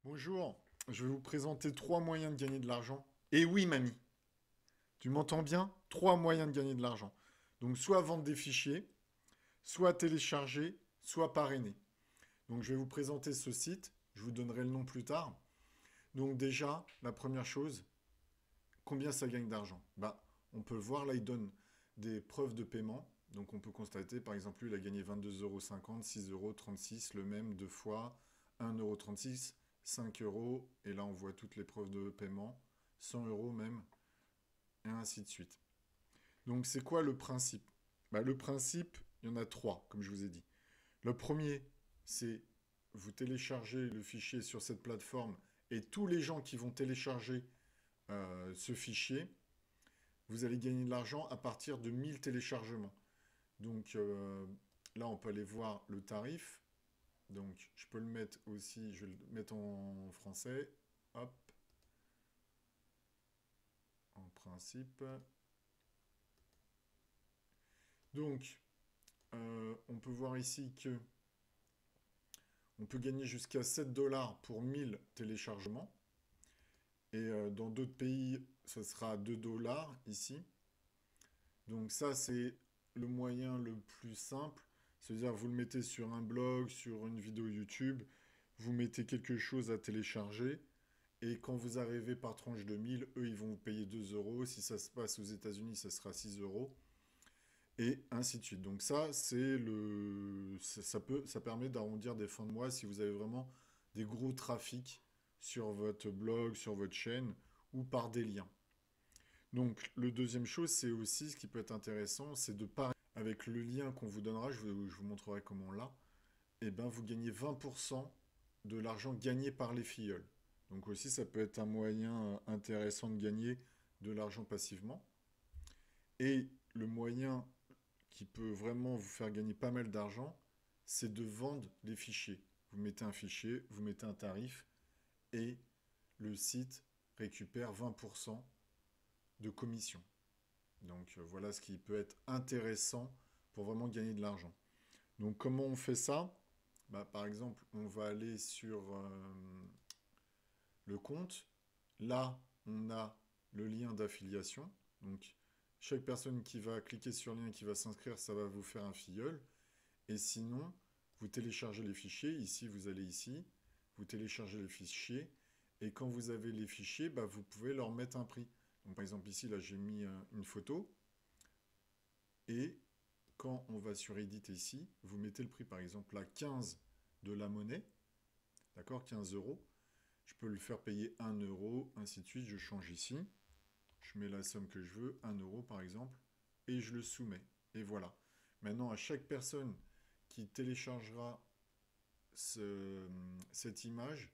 Bonjour, je vais vous présenter trois moyens de gagner de l'argent. Et oui, mamie, tu m'entends bien? Trois moyens de gagner de l'argent. Donc, soit vendre des fichiers, soit télécharger, soit parrainer. Donc, je vais vous présenter ce site. Je vous donnerai le nom plus tard. Donc, déjà, la première chose, combien ça gagne d'argent? Bah, on peut le voir là, il donne des preuves de paiement. Donc, on peut constater, par exemple, lui, il a gagné 22,50 €, 6,36 €, le même deux fois, 1,36 €, 5 €, et là on voit toutes les preuves de paiement, 100 € même, et ainsi de suite. Donc c'est quoi le principe? Bah, le principe, il y en a trois, comme je vous ai dit. Le premier, c'est vous téléchargez le fichier sur cette plateforme et tous les gens qui vont télécharger ce fichier, vous allez gagner de l'argent à partir de 1000 téléchargements. Donc là, on peut aller voir le tarif. Donc je peux le mettre aussi, je vais le mettre en français. Hop, en principe. Donc, on peut voir ici que on peut gagner jusqu'à 7 dollars pour 1000 téléchargements. Et dans d'autres pays, ce sera 2 dollars ici. Donc ça, c'est le moyen le plus simple. C'est-à-dire, vous le mettez sur un blog, sur une vidéo YouTube, vous mettez quelque chose à télécharger, et quand vous arrivez par tranche de 1000, eux, ils vont vous payer 2 euros. Si ça se passe aux États-Unis, ça sera 6 euros. Et ainsi de suite. Donc ça, ça permet d'arrondir des fins de mois si vous avez vraiment des gros trafics sur votre blog, sur votre chaîne ou par des liens. Donc le deuxième chose, c'est aussi ce qui peut être intéressant, c'est de parrainer. Avec le lien qu'on vous donnera, je vous montrerai comment on l'a, et ben vous gagnez 20% de l'argent gagné par les filleuls. Donc aussi, ça peut être un moyen intéressant de gagner de l'argent passivement. Et le moyen qui peut vraiment vous faire gagner pas mal d'argent, c'est de vendre des fichiers. Vous mettez un fichier, vous mettez un tarif, et le site récupère 20% de commission. Donc voilà ce qui peut être intéressant pour vraiment gagner de l'argent. Donc comment on fait ça? Bah, par exemple, on va aller sur le compte. Là, on a le lien d'affiliation. Donc chaque personne qui va cliquer sur le lien, qui va s'inscrire, ça va vous faire un filleul. Et sinon, vous téléchargez les fichiers. Ici, vous allez ici, vous téléchargez les fichiers. Et quand vous avez les fichiers, bah, vous pouvez leur mettre un prix. Donc, par exemple, ici, là, j'ai mis une photo. Et quand on va sur Edit ici, vous mettez le prix, par exemple, là, 15 de la monnaie. D'accord, 15 euros. Je peux le faire payer 1 euro, ainsi de suite. Je change ici. Je mets la somme que je veux, 1 euro par exemple. Et je le soumets. Et voilà. Maintenant, à chaque personne qui téléchargera cette image,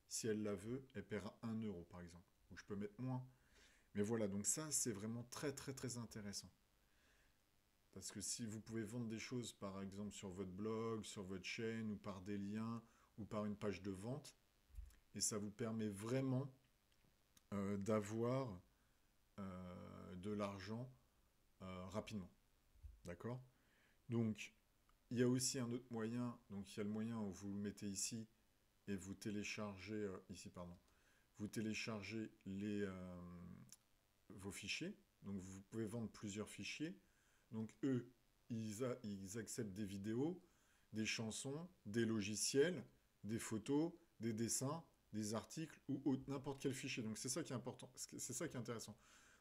si elle la veut, elle paiera 1 euro par exemple. Ou je peux mettre moins. Mais voilà, donc ça, c'est vraiment très très très intéressant. Parce que si vous pouvez vendre des choses, par exemple, sur votre blog, sur votre chaîne, ou par des liens, ou par une page de vente, et ça vous permet vraiment d'avoir de l'argent rapidement. D'accord? Donc, il y a aussi un autre moyen. Donc, il y a le moyen où vous le mettez ici et vous téléchargez, ici, pardon, vous téléchargez vos fichiers. Donc, vous pouvez vendre plusieurs fichiers. Donc, eux, ils acceptent des vidéos, des chansons, des logiciels, des photos, des dessins, des articles ou n'importe quel fichier. Donc, c'est ça qui est important, c'est ça qui est intéressant.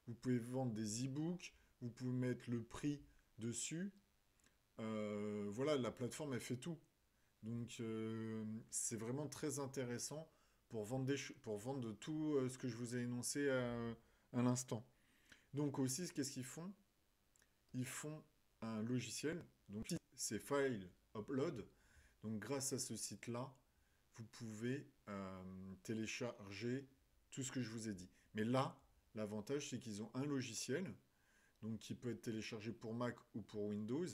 Vous pouvez vendre des e-books, vous pouvez mettre le prix dessus. Voilà, la plateforme, elle fait tout. Donc, c'est vraiment très intéressant pour vendre, pour vendre tout ce que je vous ai énoncé à l'instant. Donc aussi, qu'est-ce qu'ils font? Ils font un logiciel. Donc, c'est File Upload. Donc, grâce à ce site-là, vous pouvez télécharger tout ce que je vous ai dit. Mais là, l'avantage, c'est qu'ils ont un logiciel, donc qui peut être téléchargé pour Mac ou pour Windows.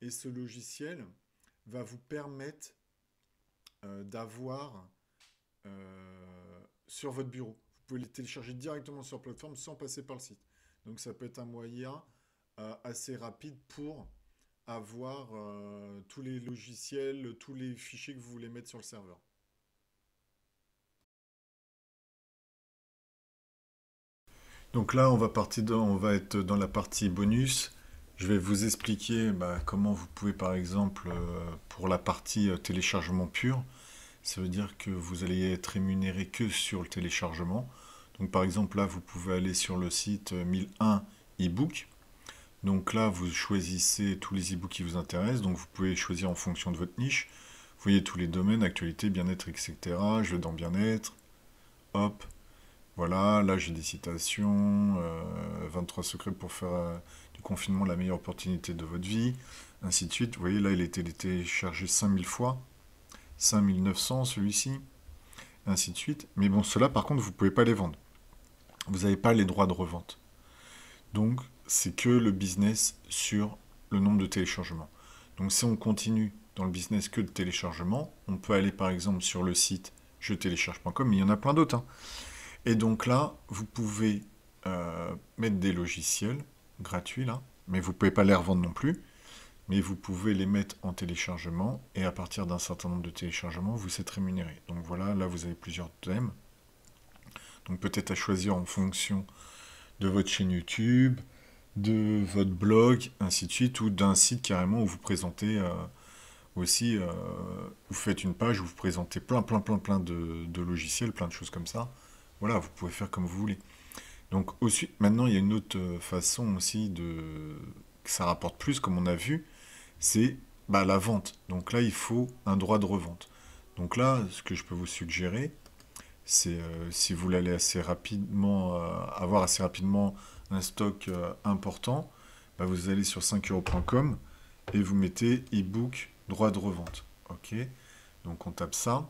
Et ce logiciel va vous permettre d'avoir sur votre bureau. Vous pouvez les télécharger directement sur la plateforme sans passer par le site. Donc ça peut être un moyen assez rapide pour avoir tous les logiciels, tous les fichiers que vous voulez mettre sur le serveur. Donc là, on va être dans la partie bonus. Je vais vous expliquer comment vous pouvez, par exemple, pour la partie téléchargement pur, ça veut dire que vous allez être rémunéré que sur le téléchargement. Donc par exemple, là, vous pouvez aller sur le site 1001 ebook. Donc là, vous choisissez tous les ebooks qui vous intéressent. Donc vous pouvez choisir en fonction de votre niche. Vous voyez tous les domaines, actualité, bien-être, etc. Je vais dans bien-être. Hop. Voilà, là j'ai des citations. 23 secrets pour faire du confinement la meilleure opportunité de votre vie. Ainsi de suite. Vous voyez, là, il a été téléchargé 5000 fois. 5900 celui-ci. Ainsi de suite. Mais bon, ceux-là, par contre, vous ne pouvez pas les vendre. Vous n'avez pas les droits de revente. Donc, c'est que le business sur le nombre de téléchargements. Donc, si on continue dans le business que de téléchargement, on peut aller par exemple sur le site je-télécharge.com, mais il y en a plein d'autres. Et donc là, vous pouvez mettre des logiciels gratuits, là, mais vous ne pouvez pas les revendre non plus. Mais vous pouvez les mettre en téléchargement, et à partir d'un certain nombre de téléchargements, vous êtes rémunéré. Donc voilà, là vous avez plusieurs thèmes. Donc peut-être à choisir en fonction de votre chaîne YouTube, de votre blog, ainsi de suite, ou d'un site carrément où vous présentez aussi, vous faites une page où vous présentez plein de logiciels, plein de choses comme ça. Voilà, vous pouvez faire comme vous voulez. Donc ensuite, maintenant, il y a une autre façon aussi que ça rapporte plus, comme on a vu, c'est la vente. Donc là, il faut un droit de revente. Donc là, ce que je peux vous suggérer, c'est si vous voulez aller assez rapidement, avoir assez rapidement un stock important, vous allez sur 5euros.com et vous mettez e-book droit de revente. Ok. Donc on tape ça,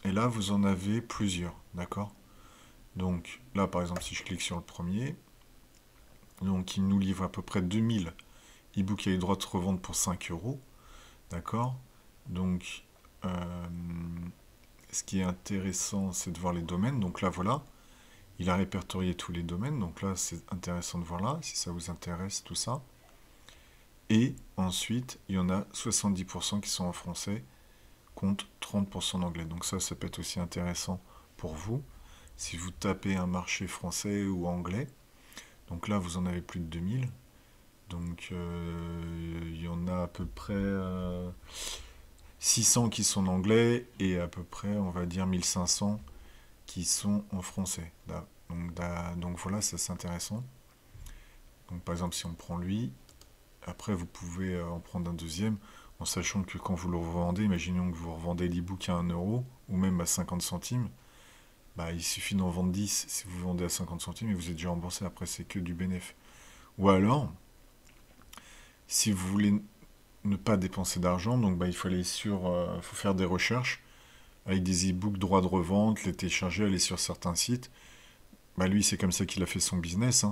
et là vous en avez plusieurs, d'accord. Donc là par exemple si je clique sur le premier, donc il nous livre à peu près 2000 e-books et les droits de revente pour 5 euros, d'accord. Donc ce qui est intéressant c'est de voir les domaines. Donc là voilà, il a répertorié tous les domaines, donc là c'est intéressant de voir là si ça vous intéresse tout ça. Et ensuite il y en a 70% qui sont en français contre 30% d'anglais. Donc ça peut être aussi intéressant pour vous si vous tapez un marché français ou anglais. Donc là vous en avez plus de 2000. Donc il y en a à peu près 600 qui sont en anglais et à peu près on va dire 1500 qui sont en français. Donc voilà, ça c'est intéressant. Donc par exemple si on prend lui, après vous pouvez en prendre un deuxième, en sachant que quand vous le revendez, imaginons que vous revendez l'e-book à 1 euro ou même à 50 centimes, il suffit d'en vendre 10 si vous vendez à 50 centimes et vous êtes déjà remboursé, après c'est que du bénéfice. Ou alors, si vous voulez ne pas dépenser d'argent, donc il faut aller faut faire des recherches avec des e-books droits de revente, les télécharger, aller sur certains sites. Lui c'est comme ça qu'il a fait son business.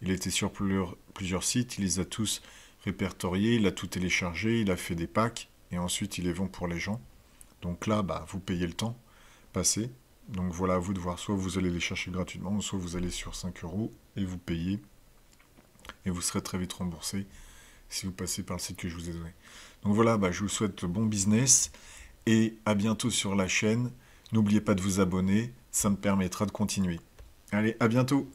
Il était sur plusieurs sites, il les a tous répertoriés, il a tout téléchargé, il a fait des packs et ensuite il les vend pour les gens. Donc là, vous payez le temps passé. Donc voilà, à vous de voir, soit vous allez les chercher gratuitement, soit vous allez sur 5 euros et vous payez. Et vous serez très vite remboursé si vous passez par le site que je vous ai donné. Donc voilà, je vous souhaite le bon business et à bientôt sur la chaîne. N'oubliez pas de vous abonner, ça me permettra de continuer. Allez, à bientôt!